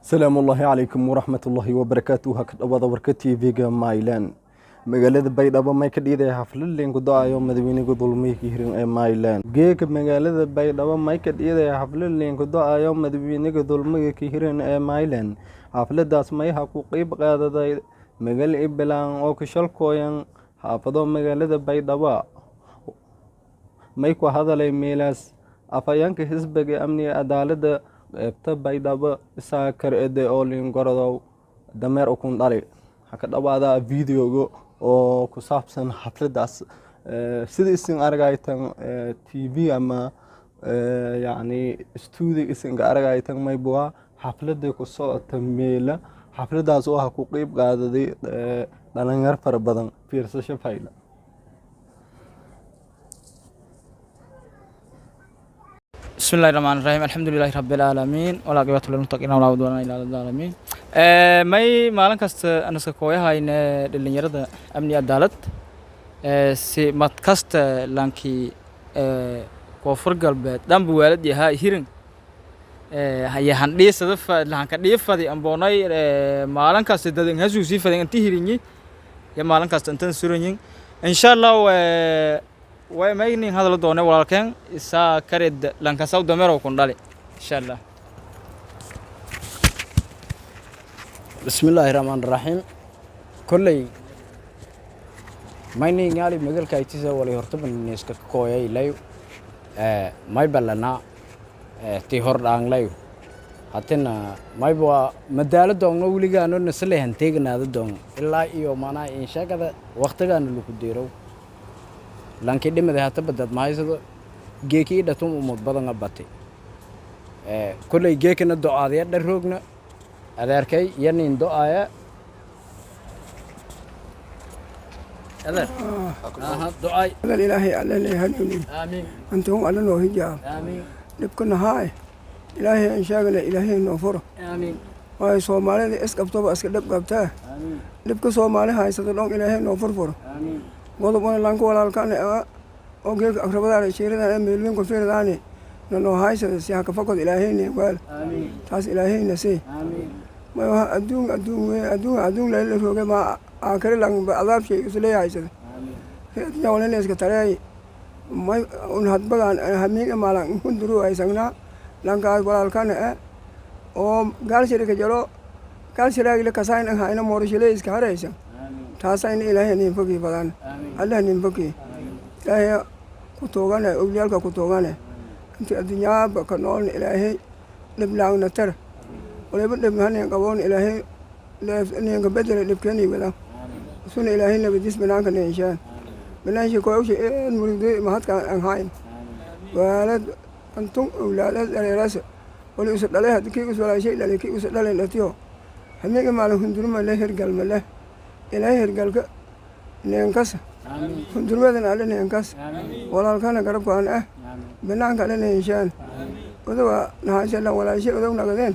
السلام الله عليكم ورحمة الله وبركاته. هكذا وركتي فيجا مايلان magaalada baydhabo may ka dhiiday xaflad leen ku daayo madaxweynaha dulmiga hirin ee Maryland geeka magaalada baydhabo may ka dhiiday xaflad leen ku daayo madaxweynaha dulmiga hirin ee Maryland xafladaas may ha ku qayb qaadaday magaal iblaan oo ka shalkooyan xaafado magaalada baydhabo may ku hadalay meelaas afayeenka xisbiga amniga cadaaladda qaybta baydhabo isaakar ee oo leen gorado dameer ukun dhali haka dhawaada videoga oo ku saabsan xafladaas sida isin aragaytan TV ama yani studio isin aragaytan may bua xaflada ku socota meela xafladaas oo ha ku qayb qaadaday dhalinyar fara badan fiirsasho fayda بسم الله الرحمن الرحيم الحمد لله رب العالمين ولا عقبة للمتقين ولا عدوان إلا على الظالمين may maalin kasta aan iska kooyahayn dhalinyarada amni cadaalad si mad kasta lankii koonfur galbeed dhanba waalid yahay hirin hayahan dhiisada lahanka dhiifadi amboonay maalin kasta dadan hasuusi fadan intii hirinyi ya maalin kasta intan suranyin insha Allah way maynin hadal doonay walaalkeen isaa karid lanka saw dameero ku dhali insha Allah بسم الله الرحمن الرحيم كلي مايني غالي مغل كايتيسا ولي هرتبن نيسكا كوياي لايو ماي بلنا تي هور دان لايو هاتنا ماي بوا مداله دون وليغانو نسلي هنتيغناده دون الا iyo mana in shaqada waqtigan lagu deero lanki dhimada hata badad mahaysado geeki dhatum umad badan abati kulay geekana ducaadiya dharoogna adeerkay yanin do'aya adeer do'ay ilaahay alla leeyahay aamin antum alla noo hijaab aamin dibkana haay ilaahay aan sheegay ilaahay noo furo aamin way Soomaalida iskabtaba iska dab qabtaa aamin dibka Soomaali haysata dhoon ilaahay noo furfuro aamin godobona lanka walaalkan oo geeka akrabada sheerada meelin ku fiirdaani noo haysata si haka fakad ilaahay ne wal aamin taas ilaahay nasi aamin ما أدون لا يلفوك ما آخر لان بعذاب شيء يسلي عايزة يا ولا الناس كتراي ما ونحط بقى هميك مالا كنت روح عايزنا لان قال ولا كان أو قال شركة جلو قال شركة لك كسائن هاينا مورشلي إسكار عايزة تاسين إلهي نيمفكي بدان الله نيمفكي إلهي كتوغانا أولياء كتوغانا أنت الدنيا بكنون إلهي نبلغ نتر ولا بد من هني قبون إلهي لا إني قبضر لبكني ولا سن إلهي نبديس بناك نيشان بناش كويس المريض ما هاد كان هاين ولد أنتم أولاد الرأس ولا يسد عليها دكيس ولا شيء لا دكيس يسد عليه لتيو هميك ما له هندور ما له هرجال ما له إلهي هرجال ك نينكس هندور ما دنا على نينكس ولا كان قرب كان بناك على نيشان وده نهاية الله ولا شيء وده نقدين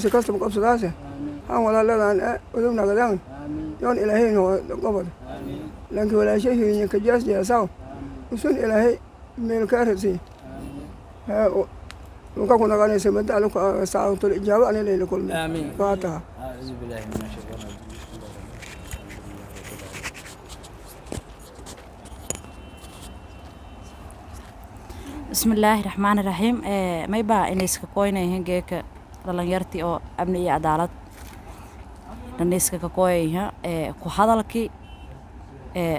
سكست مقصود هذا هم ولا لا أنا ودمنا قدام يون إلهي هو قبض لكن ولا شيء هي كجاس جاساو وسون إلهي من كارثي وكنا قاعدين سمعت على ساعة الإجابة أنا اللي نقول آمين فاتها أعوذ بالله من الشيطان الرجيم بسم الله الرحمن الرحيم ما يبقى إن إسكاكوينا هنجيك dhalinyartii oo amni iyo cadaalad dhaneyska ka kooyaya ku hadalkii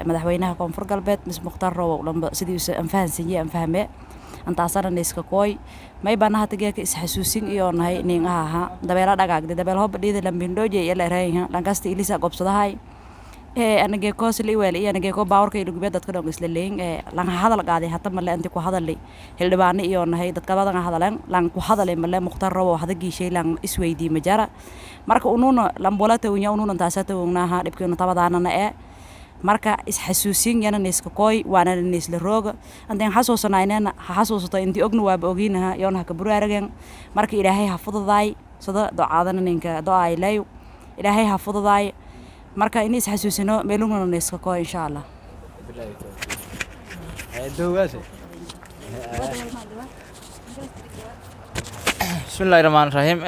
madaxweynaha koonfur galbeed Ms Mukhtar Robow lamba sidii uu fahansiiyay aan fahmay antaasana dhaneyska kooy may bana hata geeka is xasuusin iyo nahay nin aha dabeela dhagaagde dabeel hoob dhiida lambindooje iyo la raayay dhankasta ilisa gobsadahay anagee koosli weel iyo anagee ko baawrka iyo gubad dadka dhan isla leeyin lan hadal qaaday hata ma leeyanti ku hadalay hildhibaano iyo nahay dadka badan hadalan lan ku hadalay ma le Mukhtar Robow hada giishay lan isweydii majara marka unuuna lambolata unya unuuna taasata ugnaha dhibkeena tabadaanana marka is xasuusin yana neeska kooy waana neesla rooga anteen xasuusanaynana xasuusato intii ogna waaba ogiinaha yoona ka buraaragan marka ilaahay hafudaday sida ducaadana ninka ducaay lay ilaahay hafudaday marka in is xasuusino meeluna neeska kooy insha Allah بسم الله الرحمن الرحيم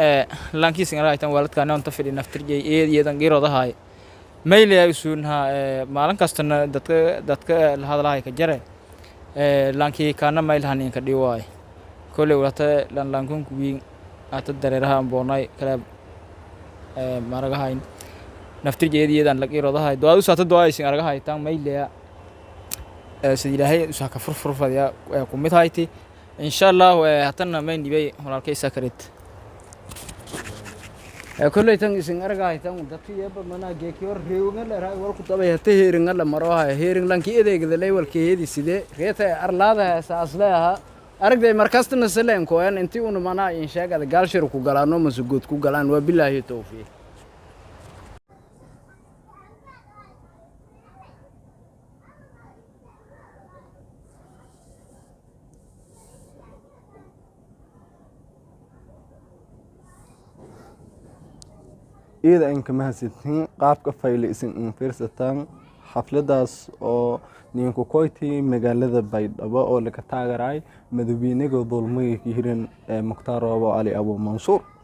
لانكي سنغرا ايتان والدكان انت فدي نفترجي eedan girodahay mayl ay suunha maalin kastana dadka la hadlahay ka jare laanki kana mayl hanin ka dhiwaay kole wata laankun ku wiin ata dareeraha boonay kala maragahayn naftirjii eedan la girodahay doadu saata doay singaraga haytaan mayl sidii ilaahay usaa ka furfurfadaya ku mid hayti insha Allah hatana may nibay walaalkay sakarit كل يتن سنغرق هايتان ودتي يبا منا جيكيور ريوغن لا راي ولكو دبا هتي هيرن لا مروها هيرن لانكي اديغ دلي ولكي هدي سيده ريتا ارلاده اساسلها aragday markastana saleen kooyan intii uu mana in sheegada gaalshir ku galaano masugud ku galaan waa bilaahi tawfiiq iyada in kama hasidin qaabka faylaysan in fiirsataan xafladaas oo ninku koyti magaalada Baydhabo oo laga taageeray madaxweynaha dulmiga hirin Mukhtaar Ali Abu Mansuur